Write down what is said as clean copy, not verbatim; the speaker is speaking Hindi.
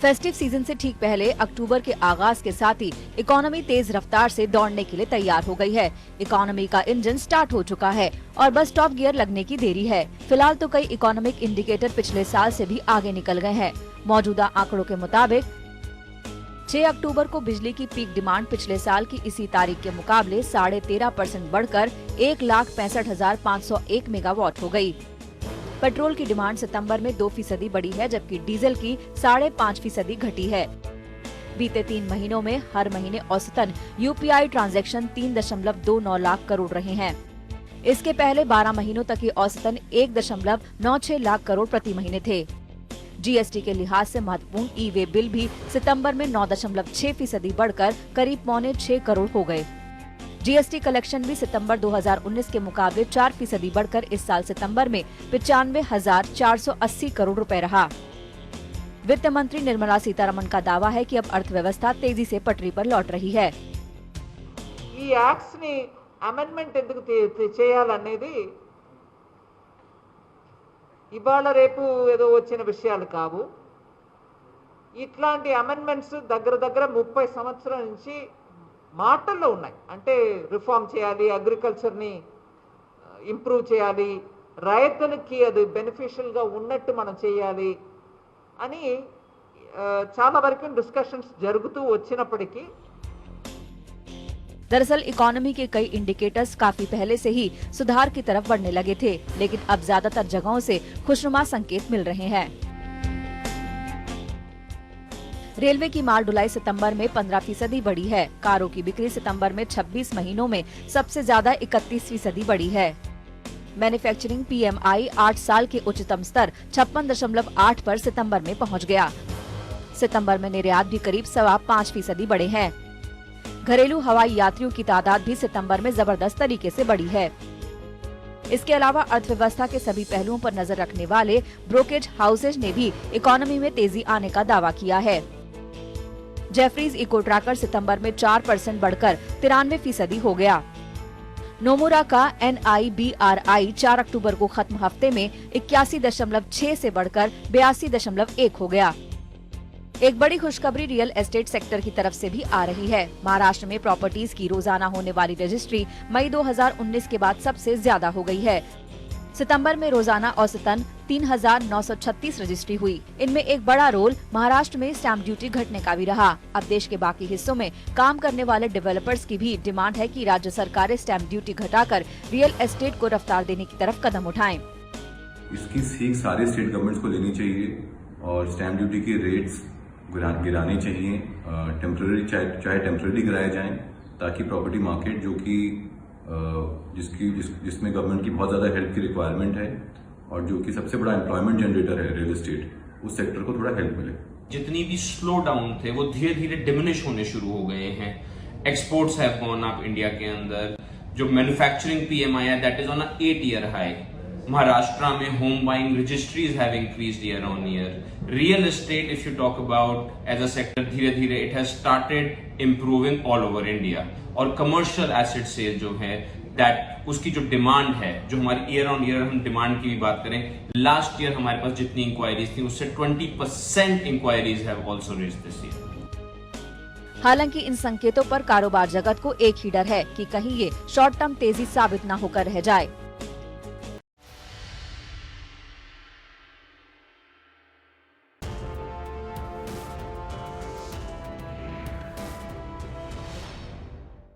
फेस्टिव सीजन से ठीक पहले अक्टूबर के आगाज के साथ ही इकोनॉमी तेज रफ्तार से दौड़ने के लिए तैयार हो गई है। इकोनॉमी का इंजन स्टार्ट हो चुका है और बस टॉप गियर लगने की देरी है। फिलहाल तो कई इकोनॉमिक इंडिकेटर पिछले साल से भी आगे निकल गए हैं। मौजूदा आंकड़ों के मुताबिक 6 अक्टूबर को बिजली की पीक डिमांड पिछले साल की इसी तारीख के मुकाबले 13.5% बढ़कर 1,65,501 मेगावाट हो गई। पेट्रोल की डिमांड सितंबर में 2% बढ़ी है, जबकि डीजल की 5.5% घटी है। बीते 3 महीनों में हर महीने औसतन यूपीआई ट्रांजैक्शन 3.29 लाख करोड़ रहे हैं। इसके पहले 12 महीनों तक ये औसतन 1.96 लाख करोड़ प्रति महीने थे। जीएसटी के लिहाज से महत्वपूर्ण ई वे बिल भी सितंबर में 9.6% बढ़कर करीब 5.6 करोड़ हो गए। जीएसटी कलेक्शन भी सितंबर 2019 के मुकाबले 4% बढ़कर इस साल सितंबर में 95,480 करोड़ रुपए रहा। वित्त मंत्री निर्मला सीतारमण का दावा है कि अब अर्थव्यवस्था तेजी से पटरी पर लौट रही है। ఈ యాక్ట్స్ ని అమెండ్మెంట్ ఎందుకు చేయాలనేది ఇవాళ రేపు ఏదో వచ్చిన విషయాలు కావు. ఇట్లాంటి అమెండ్మెంట్స్ దగ్గర 30 సంవత్సరాల నుంచి మాటల్లో ఉన్నాయి. అంటే రిఫార్మ్ చేయాలి, అగ్రికల్చర్ ని ఇంప్రూవ్ చేయాలి, రైతులకి అది బెనిఫిషియల్ గా ఉన్నట్టు మనం చేయాలి అని చాలా వరకు డిస్కషన్స్ జరుగుతూ వచ్చినప్పటికీ दरअसल इकोनॉमी के कई इंडिकेटर्स काफी पहले से ही सुधार की तरफ बढ़ने लगे थे, लेकिन अब ज्यादातर जगहों से खुशनुमा संकेत मिल रहे हैं। रेलवे की माल ढुलाई सितंबर में 15% बढ़ी है। कारों की बिक्री सितंबर में 26 महीनों में सबसे ज्यादा 31% बढ़ी है। मैन्युफैक्चरिंग पीएमआई 8 साल के उच्चतम स्तर 56.8 पर सितंबर में पहुंच गया। सितंबर में निर्यात भी करीब 5.25% बढ़े हैं। घरेलू हवाई यात्रियों की तादाद भी सितंबर में जबरदस्त तरीके से बढ़ी है। इसके अलावा अर्थव्यवस्था के सभी पहलुओं पर नजर रखने वाले ब्रोकेज हाउसेज ने भी इकोनॉमी में तेजी आने का दावा किया है। जेफरीज इको ट्रैकर सितंबर में 4% बढ़कर 93% हो गया। नोमुरा का NIBRI 4 अक्टूबर को खत्म हफ्ते में 81.6 से बढ़कर 82.1 हो गया। एक बड़ी खुशखबरी रियल एस्टेट सेक्टर की तरफ से भी आ रही है। महाराष्ट्र में प्रॉपर्टीज की रोजाना होने वाली रजिस्ट्री मई 2019 के बाद सबसे ज्यादा हो गई है। सितंबर में रोजाना औसतन 3,936 रजिस्ट्री हुई। इनमें एक बड़ा रोल महाराष्ट्र में स्टैंप ड्यूटी घटने का भी रहा। अब देश के बाकी हिस्सों में काम करने वाले डेवलपर्स की भी डिमांड है कि राज्य सरकारें स्टैंप ड्यूटी घटाकर रियल एस्टेट को रफ्तार देने की तरफ कदम उठाएं। इसकी सीख सारे स्टेट गवर्नमेंट्स को लेनी चाहिए और स्टैंप ड्यूटी के रेट्स गिराने चाहिए। टेम्पररी चाहे टेम्पररी गिराए जाएं, ताकि प्रॉपर्टी मार्केट जो कि जिसमें गवर्नमेंट की बहुत ज्यादा हेल्प की रिक्वायरमेंट है और जो कि सबसे बड़ा एम्प्लॉयमेंट जनरेटर है रियल एस्टेट, उस सेक्टर को थोड़ा हेल्प मिले। जितनी भी स्लो डाउन थे वो धीरे धीरे डिमिनिश होने शुरू हो गए हैं। Exports have gone up India के अंदर। जो मैन्युफैक्चरिंग PMI है that is on a 8-year high. Maharashtra में home buying registries have increased year on year. Real estate if you talk about as a sector, धीरे धीरे it has started improving all over India. और कमर्शियल एसेट सेल जो है दैट उसकी जो डिमांड है, जो हमारी ईयर ऑन ईयर हम डिमांड की भी बात करें, लास्ट ईयर हमारे पास जितनी इंक्वायरीज थी उससे 20% inquiries have also raised this year. हालांकि इन संकेतों पर कारोबार जगत को एक ही डर है कि कहीं ये शॉर्ट टर्म तेजी साबित न होकर रह जाए।